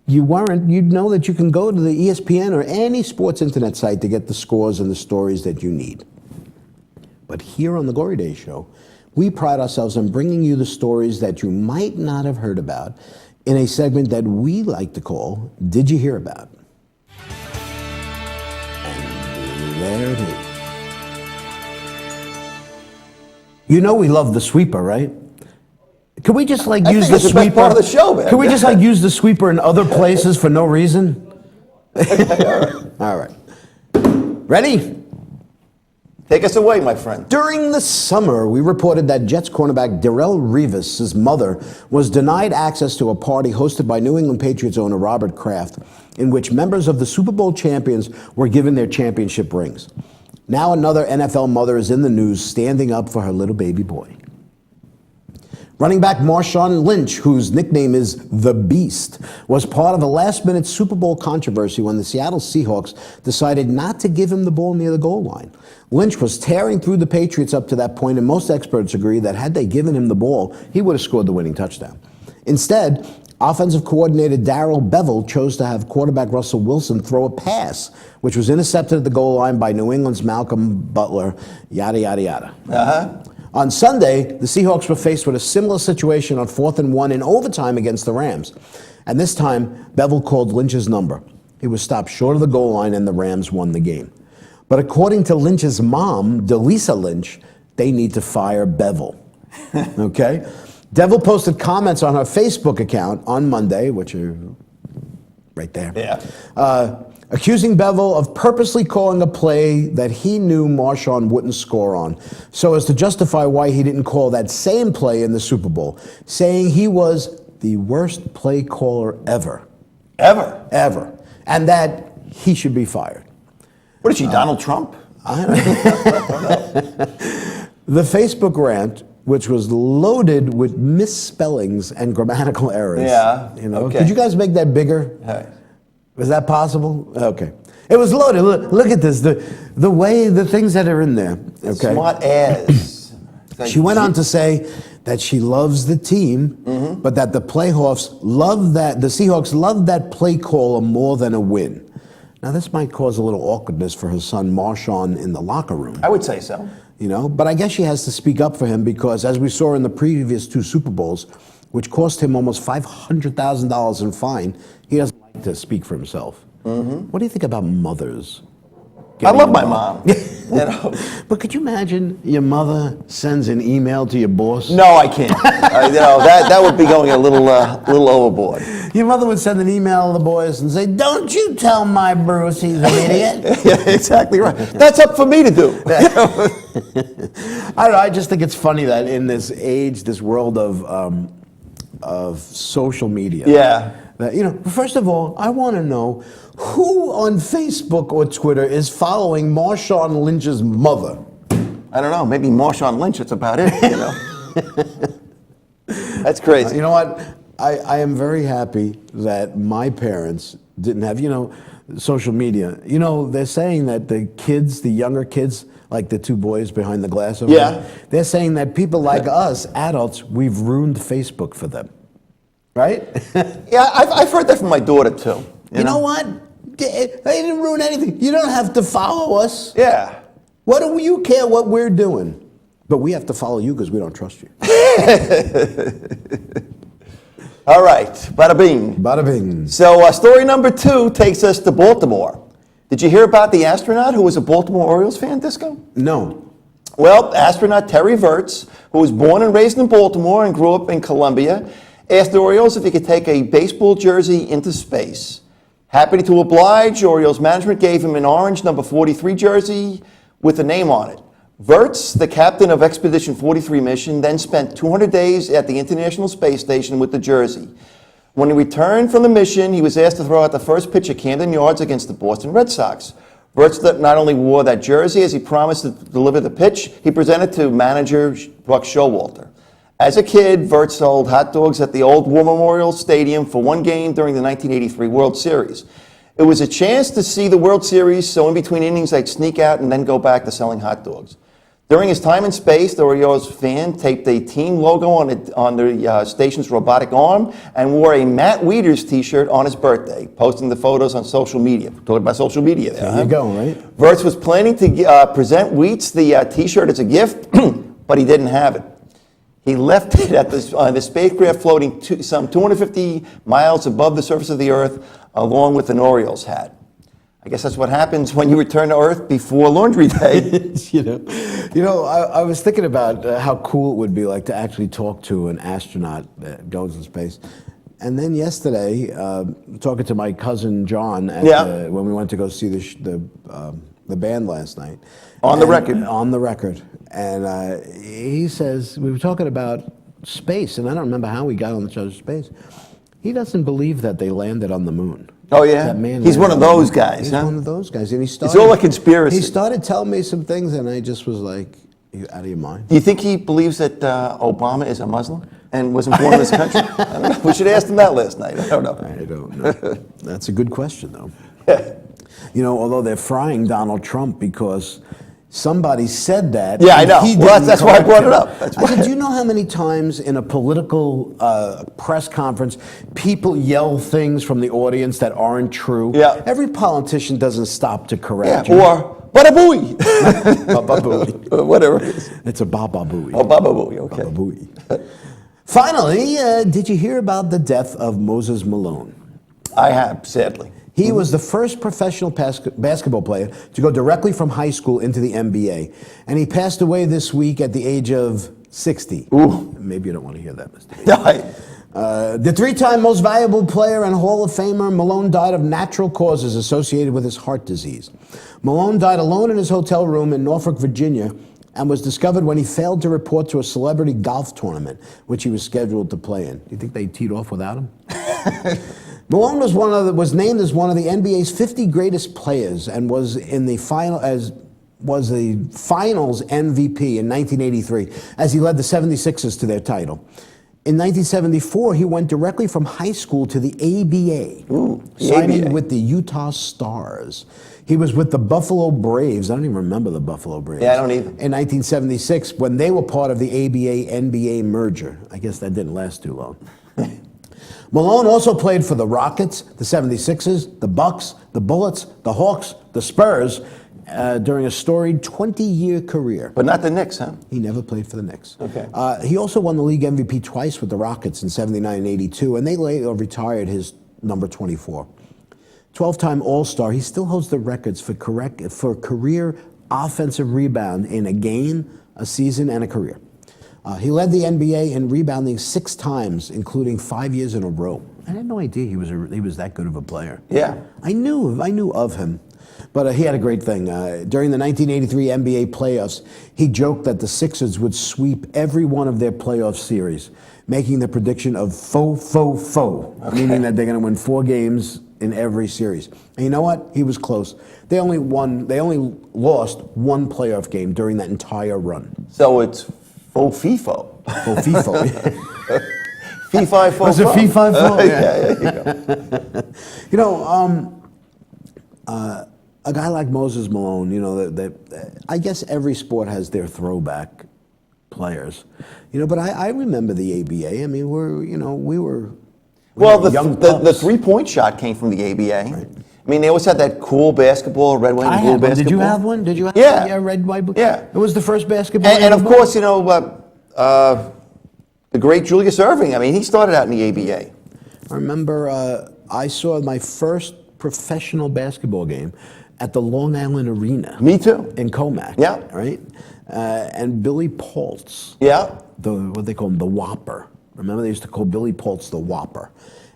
you weren't, you'd know that you can go to the ESPN or any sports internet site to get the scores and the stories that you need. But here on the Glory Day Show, we pride ourselves on bringing you the stories that you might not have heard about in a segment that we like to call Did You Hear About? And there it is. You know we love the sweeper, right? Can we just use the sweeper? The best part of the show, man. Can we just use the sweeper in other places for no reason? All right. Ready? Take us away, my friend. During the summer, we reported that Jets cornerback Darrelle Revis' mother was denied access to a party hosted by New England Patriots owner Robert Kraft, in which members of the Super Bowl champions were given their championship rings. Now another NFL mother is in the news standing up for her little baby boy. Running back Marshawn Lynch, whose nickname is The Beast, was part of a last-minute Super Bowl controversy when the Seattle Seahawks decided not to give him the ball near the goal line. Lynch was tearing through the Patriots up to that point, and most experts agree that had they given him the ball, he would have scored the winning touchdown. Instead, Offensive coordinator Darrell Bevell chose to have quarterback Russell Wilson throw a pass, which was intercepted at the goal line by New England's Malcolm Butler, yada, yada, yada. Uh-huh. On Sunday, the Seahawks were faced with a similar situation on 4th and 1 in overtime against the Rams. And this time, Bevell called Lynch's number. He was stopped short of the goal line and the Rams won the game. But according to Lynch's mom, Delisa Lynch, they need to fire Bevell. Okay? Devil posted comments on her Facebook account on Monday, which are right there. Yeah. Accusing Bevell of purposely calling a play that he knew Marshawn wouldn't score on, so as to justify why he didn't call that same play in the Super Bowl, saying he was the worst play caller ever. Ever? Ever. And that he should be fired. What is she, Donald Trump? The Facebook rant, which was loaded with misspellings and grammatical errors. Yeah. You know, okay. Could you guys make that bigger? Right. Was that possible? Okay. It was loaded. Look at this. The way, the things that are in there. Okay. Smart ass. She went on to say that she loves the team, but that the Seahawks love that play caller more than a win. Now, this might cause a little awkwardness for her son, Marshawn, in the locker room. I would say so. You know, but I guess she has to speak up for him because, as we saw in the previous 2 Super Bowls, which cost him almost $500,000 in fine, he doesn't like to speak for himself. What do you think about mothers? I love my mom. You know? But could you imagine your mother sends an email to your boss? No, I can't. You know, that would be going a little overboard. Your mother would send an email to the boys and say, "Don't you tell my Bruce he's an idiot." Yeah, exactly right. That's up for me to do. I don't know. I just think it's funny that in this age, this world of social media. Yeah. That, you know, first of all, I want to know who on Facebook or Twitter is following Marshawn Lynch's mother. I don't know. Maybe Marshawn Lynch. That's about it. You know. That's crazy. You know what? I am very happy that my parents didn't have, social media. You know, they're saying that the kids, the younger kids, like the 2 boys behind the glass over there, they're saying that people like us, adults, we've ruined Facebook for them. Right? Yeah, I've heard that from my daughter, too. You know what? They didn't ruin anything. You don't have to follow us. Yeah. What do you care what we're doing? But we have to follow you because we don't trust you. All right. Bada bing. Bada bing. So story number 2 takes us to Baltimore. Did you hear about the astronaut who was a Baltimore Orioles fan, Disco? No. Well, astronaut Terry Virts, who was born and raised in Baltimore and grew up in Columbia, asked the Orioles if he could take a baseball jersey into space. Happy to oblige, Orioles management gave him an orange number 43 jersey with a name on it. Virts, the captain of Expedition 43 mission, then spent 200 days at the International Space Station with the jersey. When he returned from the mission, he was asked to throw out the first pitch at Camden Yards against the Boston Red Sox. Virts not only wore that jersey as he promised to deliver the pitch, he presented to manager Buck Showalter. As a kid, Virts sold hot dogs at the old War Memorial Stadium for 1 game during the 1983 World Series. It was a chance to see the World Series, so in between innings, I'd sneak out and then go back to selling hot dogs. During his time in space, the Orioles fan taped a team logo on the station's robotic arm and wore a Matt Wieters t-shirt on his birthday, posting the photos on social media. We're talking about social media there. There you go, right? Virts was planning to present Wietz the t-shirt as a gift, but he didn't have it. He left it at the spacecraft floating some 250 miles above the surface of the Earth, along with an Orioles hat. I guess that's what happens when you return to Earth before Laundry Day. I was thinking about how cool it would be like to actually talk to an astronaut that goes in space. And then yesterday, talking to my cousin John when we went to go see the band last night. On the record. On the record. And he says, we were talking about space, and I don't remember how we got on the subject of space. He doesn't believe that they landed on the moon. Oh, yeah? He's one of those guys, He's huh? one of those guys. And it's all a conspiracy. He started telling me some things, and I just was like, you out of your mind? Do you think he believes that Obama is a Muslim and wasn't born in this country? I don't know. We should have asked him that last night. I don't know. I don't know. That's a good question, though. Although they're frying Donald Trump because somebody said that. Yeah, I and know. he Well, didn't that's why I correct brought him. it up. That's I said, do you know how many times in a political press conference people yell things from the audience that aren't true? Yeah. Every politician doesn't stop to Yeah, correct you. or bada booey. Baba booey. Whatever it is. It's a baba booey. Oh, baba booey, okay. Baba booey. Finally, did you hear about the death of Moses Malone? I have, sadly. He was the first professional basketball player to go directly from high school into the NBA. And he passed away this week at the age of 60. Ooh. Maybe you don't want to hear that, Mr. Die. The three-time most valuable player and Hall of Famer, Malone died of natural causes associated with his heart disease. Malone died alone in his hotel room in Norfolk, Virginia, and was discovered when he failed to report to a celebrity golf tournament, which he was scheduled to play in. Do you think they teed off without him? Malone was named as one of the NBA's 50 greatest players and was in the was the Finals MVP in 1983 as he led the 76ers to their title. In 1974, he went directly from high school to the ABA, signing ABA. with the Utah Stars. He was with the Buffalo Braves. I don't even remember the Buffalo Braves. Yeah, I don't either. In 1976, when they were part of the ABA-NBA merger. I guess that didn't last too long. Malone also played for the Rockets, the 76ers, the Bucks, the Bullets, the Hawks, the Spurs, during a storied 20-year career. But not the Knicks, huh? He never played for the Knicks. Okay. He also won the league MVP twice with the Rockets in 79 and 82, and they later retired his number 24. 12-time All-Star, he still holds the records for career offensive rebound in a game, a season, and a career. He led the NBA in rebounding 6 times, including 5 years in a row. I had no idea he was that good of a player. Yeah. I knew of him, but he had a great thing. During the 1983 NBA playoffs, he joked that the Sixers would sweep every one of their playoff series, making the prediction of faux, meaning that they're going to win 4 games in every series. And you know what? He was close. They only lost 1 playoff game during that entire run. So it's faux FIFO. Faux FIFO. Fee-fi, faux Was it fee-fi, faux? Yeah, there you go. You know, a guy like Moses Malone, you know, I guess every sport has their throwback players, you know. But I remember the ABA. I mean, we were Well, young the pups. three-point shot came from the ABA. Right. I mean, they always had that cool basketball, red, white, I and blue had one. basketball. Did you have one? Did you have Yeah. Yeah, red, white, blue. Yeah. It was the first basketball. And of ever. course, you know, the great Julius Erving. I mean, he started out in the ABA. I remember I saw my first professional basketball game at the Long Island Arena. Me too. In Comac. Yeah. Right? And Billy Paultz, Yeah. what they call him, the Whopper. Remember they used to call Billy Paultz the Whopper.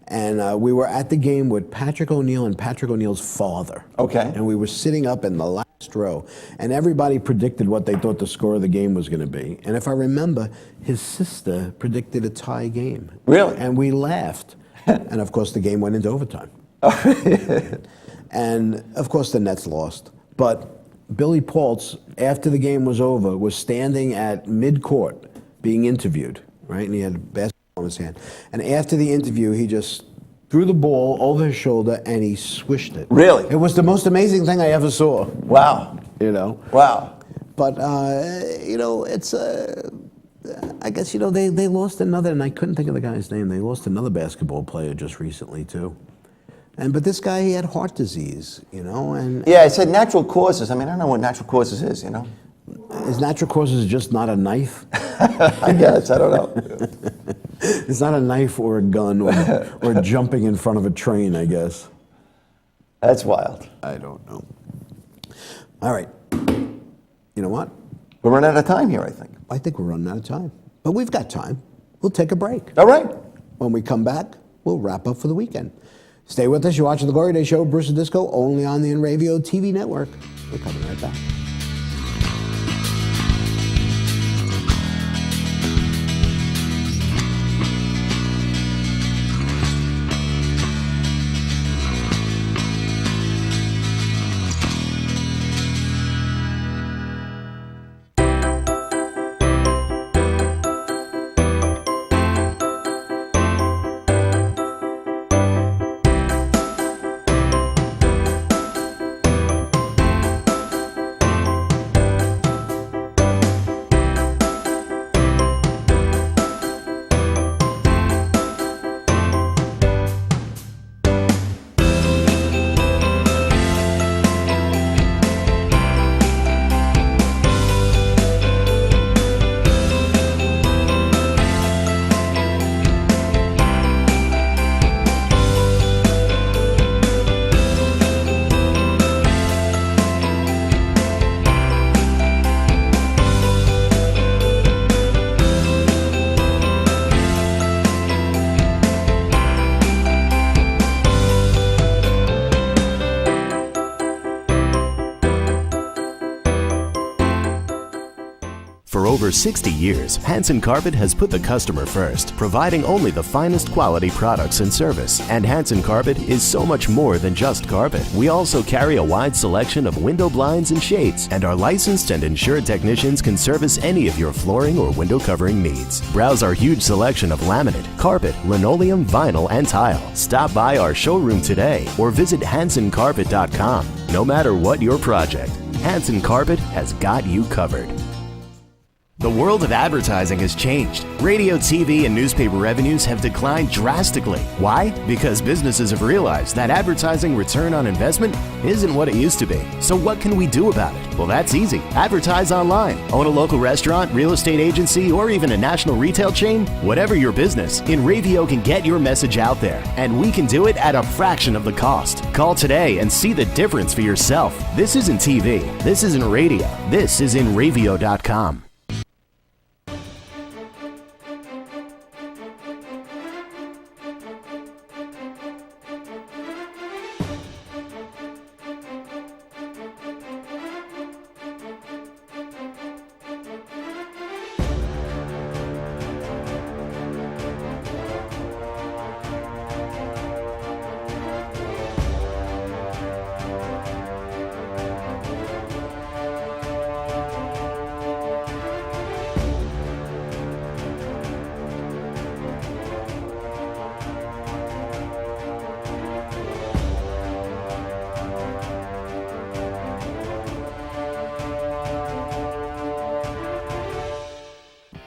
And we were at the game with Patrick O'Neal and Patrick O'Neal's father. Okay. And we were sitting up in the last row. And everybody predicted what they thought the score of the game was going to be. And if I remember, his sister predicted a tie game. Really? And we laughed. And of course, the game went into overtime. And of course, the Nets lost. But Billy Paultz, after the game was over, was standing at mid-court being interviewed, right? And he had a basketball in his hand. And after the interview, he just threw the ball over his shoulder and he swished it. Really? It was the most amazing thing I ever saw. Wow. You know? Wow. But, you know, it's, I guess, you know, they lost another, and I couldn't think of the guy's name. They lost another basketball player just recently, too. But this guy, he had heart disease, you know, and Yeah, I said natural causes. I mean, I don't know what natural causes is, you know? his natural causes just not a knife. I guess. I don't know. It's not a knife or a gun or jumping in front of a train, I guess. That's wild. I don't know. All right. You know what? We're running out of time here, I think. I think we're running out of time. But we've got time. We'll take a break. All right. When we come back, we'll wrap up for the weekend. Stay with us. You're watching The Glory Day Show, Bruce and Disco, only on the InRavio TV network. We're coming right back. over 60 years, Hanson Carpet has put the customer first, providing only the finest quality products and service. And Hanson Carpet is so much more than just carpet. We also carry a wide selection of window blinds and shades, and our licensed and insured technicians can service any of your flooring or window covering needs. Browse our huge selection of laminate, carpet, linoleum, vinyl, and tile. Stop by our showroom today or visit HansonCarpet.com. No matter what your project, Hanson Carpet has got you covered. The world of advertising has changed. Radio, TV, and newspaper revenues have declined drastically. Why? Because businesses have realized that advertising return on investment isn't what it used to be. So what can we do about it? Well, that's easy. Advertise online. Own a local restaurant, real estate agency, or even a national retail chain? Whatever your business, InRavio can get your message out there. And we can do it at a fraction of the cost. Call today and see the difference for yourself. This isn't TV. This isn't radio. This is InRavio.com.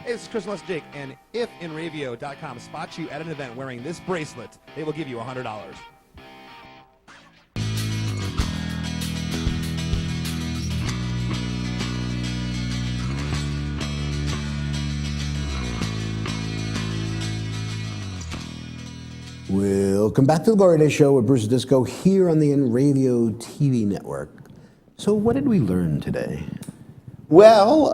Hey, this is Chris Jake, and if InRavio.com spots you at an event wearing this bracelet, they will give you $100. Welcome back to the Glory Day Show with Bruce Disco here on the InRavio TV network. So what did we learn today? Well,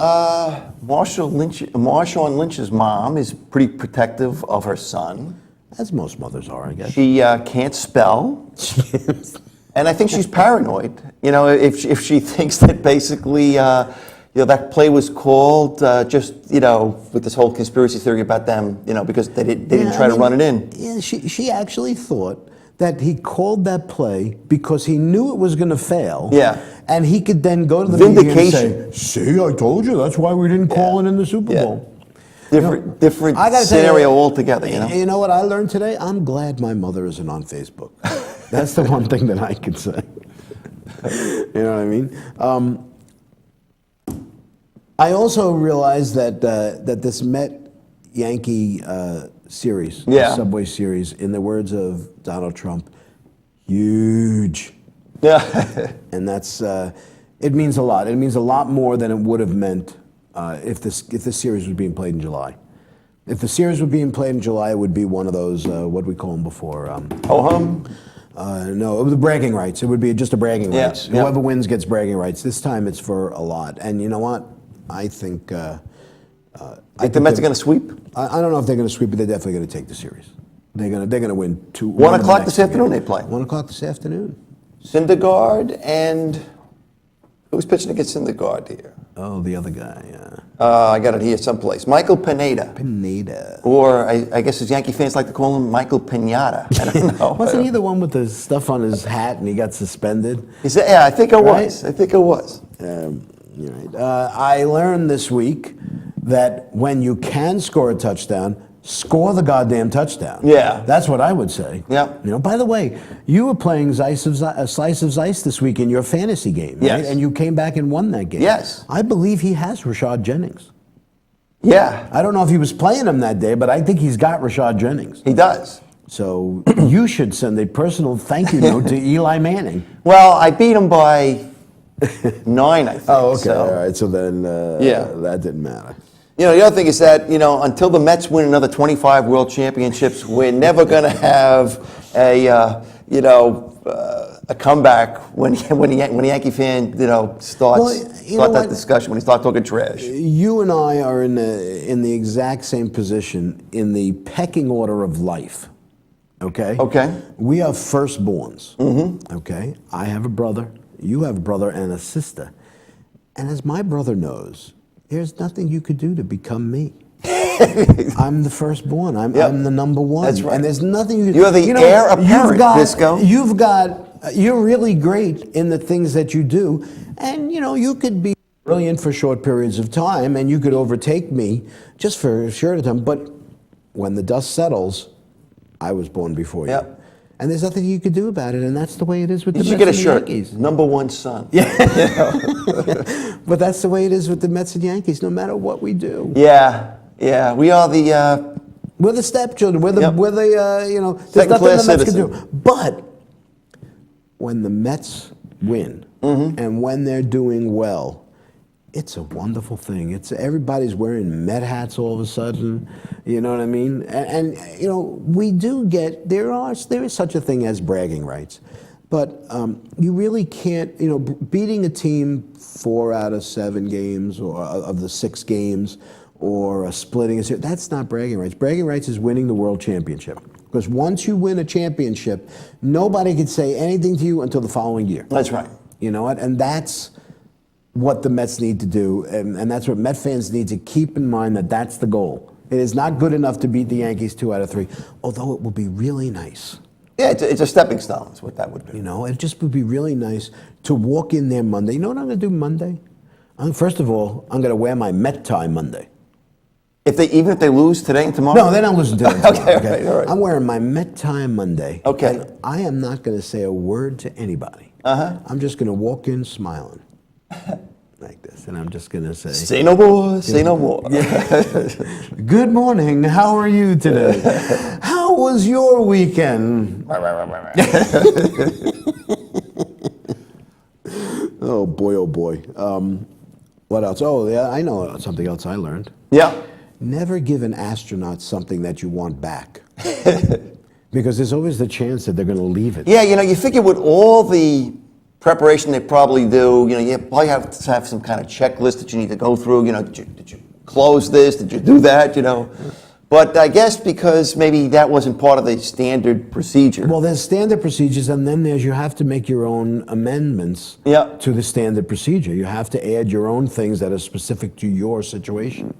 Marshawn Lynch's mom is pretty protective of her son. As most mothers are, I guess. She can't spell. And I think she's paranoid. You know, if she thinks that basically, that play was called just, with this whole conspiracy theory about them, because they didn't try to run it in. Yeah, she actually thought that he called that play because he knew it was going to fail. Yeah. And he could then go to the media and say, see, I told you, that's why we didn't call it in the Super Bowl. Different scenario altogether, You know what I learned today? I'm glad my mother isn't on Facebook. That's the one thing that I can say. You know what I mean? I also realized that this Met-Yankee series, the Subway Series, in the words of Donald Trump, huge. Yeah. And that's, it means a lot. It means a lot more than it would have meant if this series was being played in July. If the series were being played in July, it would be one of those, what did we call them before? Ho-hum? No, it was the bragging rights. It would be just a bragging rights. Yeah. Whoever wins gets bragging rights. This time it's for a lot. And you know what? I think... I think the Mets are going to sweep? I don't know if they're going to sweep, but they're definitely going to take the series. They're going to win 2. 1 o'clock this afternoon they play. 1 o'clock this afternoon. Syndergaard and... Who's pitching against Syndergaard here? Oh, the other guy, I got it here someplace. Michael Pineda. Or I guess as Yankee fans like to call him Michael Pinata. I don't know. Wasn't he the one with the stuff on his hat and he got suspended? Yeah, I think it was. I think it was. Right. I learned this week that when you can score a touchdown, score the goddamn touchdown. Yeah. That's what I would say. Yeah. By the way, you were playing Slice of Ice this week in your fantasy game, right? Yes. And you came back and won that game. Yes. I believe he has Rashad Jennings. Yeah. I don't know if he was playing him that day, but I think he's got Rashad Jennings. He does. So you should send a personal thank you note to Eli Manning. Well, I beat him by 9, I think. Oh, okay. So. All right. So then that didn't matter. The other thing is that, until the Mets win another 25 World Championships, we're never going to have a comeback when a Yankee fan, starts that discussion, when he starts talking trash. You and I are in the exact same position in the pecking order of life. Okay? Okay. We are firstborns. Mm-hmm. Okay? I have a brother. You have a brother and a sister. And as my brother knows, there's nothing you could do to become me. I'm the firstborn. I'm the number one. That's right. And there's nothing You're the heir apparent, Visco. You're really great in the things that you do. And, you could be brilliant for short periods of time, and you could overtake me just for a short time. But when the dust settles, I was born before you. Yep. And there's nothing you could do about it, and that's the way it is with the Mets You should get a and the shirt. Yankees. Number one son. Yeah. But that's the way it is with the Mets and Yankees, no matter what we do. Yeah. We are the... We're the stepchildren. We're the, Yep. there's Second nothing class the Mets can citizen. do. But when the Mets win, and when they're doing well, it's a wonderful thing. Everybody's wearing Met hats all of a sudden. You know what I mean? And we do get, there is such a thing as bragging rights. But you really can't, beating a team 4 out of 7 games or of the 6 games, or splitting a series, that's not bragging rights. Bragging rights is winning the world championship. Because once you win a championship, nobody can say anything to you until the following year. That's right. You know what? And that's what the Mets need to do. And that's what Met fans need to keep in mind, that that's the goal. It is not good enough to beat the Yankees 2 out of 3, although it will be really nice. Yeah, it's a stepping stone is what that would be. It just would be really nice to walk in there Monday. You know what I'm going to do Monday? First of all, I'm going to wear my Met tie Monday. Even if they lose today and tomorrow? No, they don't listen to it. Okay. All right. I'm wearing my Met tie Monday. Okay. And I am not going to say a word to anybody. I'm just going to walk in smiling like this, and I'm just going to say, Say no more, say no more. good morning, how are you today? How was your weekend? Oh boy. What else? Oh, yeah, I know something else I learned. Yeah. Never give an astronaut something that you want back. Because there's always the chance that they're going to leave it. Yeah, you figure with all the preparation they probably do, you probably have to have some kind of checklist that you need to go through. Did you close this? Did you do that? But I guess because maybe that wasn't part of the standard procedure. Well, there's standard procedures, and then you have to make your own amendments to the standard procedure. You have to add your own things that are specific to your situation.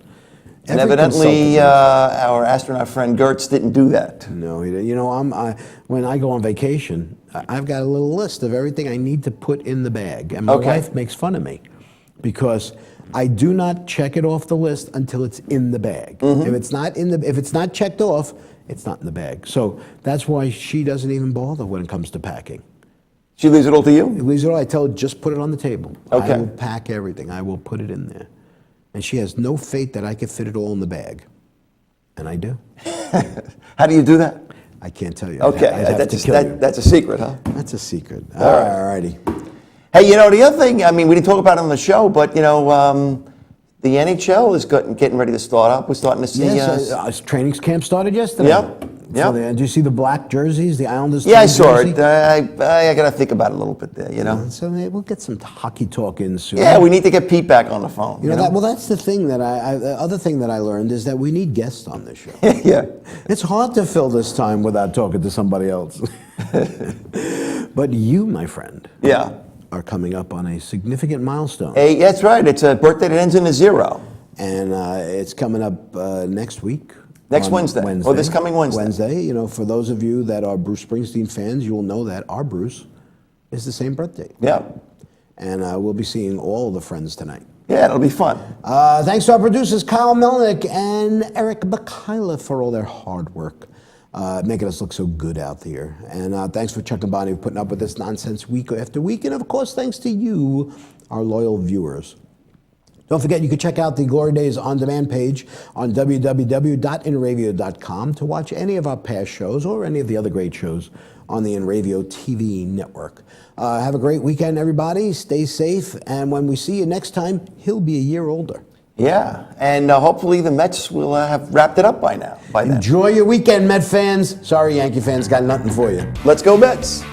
And evidently, our astronaut friend Gertz didn't do that. No, he didn't. When I go on vacation, I've got a little list of everything I need to put in the bag, and my wife makes fun of me because I do not check it off the list until it's in the bag. If it's not checked off, it's not in the bag. So that's why she doesn't even bother when it comes to packing. She leaves it all to you? Leaves it all. I tell her, just put it on the table. Okay. I will pack everything. I will put it in there. And she has no faith that I can fit it all in the bag. And I do. How do you do that? I can't tell you. Okay, that's a secret, huh? That's a secret. All righty. Hey, the other thing, we didn't talk about it on the show, but, the NHL is getting ready to start up. We're starting to see... Yes, training camp started yesterday. Yep. Did you see the black jerseys, the Islanders? Yeah, I saw jersey? it. I got to think about it a little bit there, So we'll get some hockey talk in soon. Yeah, we need to get Pete back on the phone. That's the thing the other thing that I learned is that we need guests on this show. Yeah. It's hard to fill this time without talking to somebody else. But you, my friend, are coming up on a significant milestone. Hey, that's right. It's a birthday that ends in a 0. And it's coming up next week. Next Wednesday. Or this coming Wednesday. Wednesday. For those of you that are Bruce Springsteen fans, you will know that our Bruce is the same birthday. Yeah. And we'll be seeing all the friends tonight. Yeah, it'll be fun. Thanks to our producers, Kyle Melnick and Eric Bakila, for all their hard work, making us look so good out here. And thanks for Chuck and Bonnie for putting up with this nonsense week after week. And of course, thanks to you, our loyal viewers. Don't forget, you can check out the Glory Days On Demand page on www.nradio.com to watch any of our past shows or any of the other great shows on the NRadio TV network. Have a great weekend, everybody. Stay safe. And when we see you next time, he'll be a year older. Yeah, and hopefully the Mets will have wrapped it up by then. Enjoy your weekend, Met fans. Sorry, Yankee fans, got nothing for you. Let's go Mets.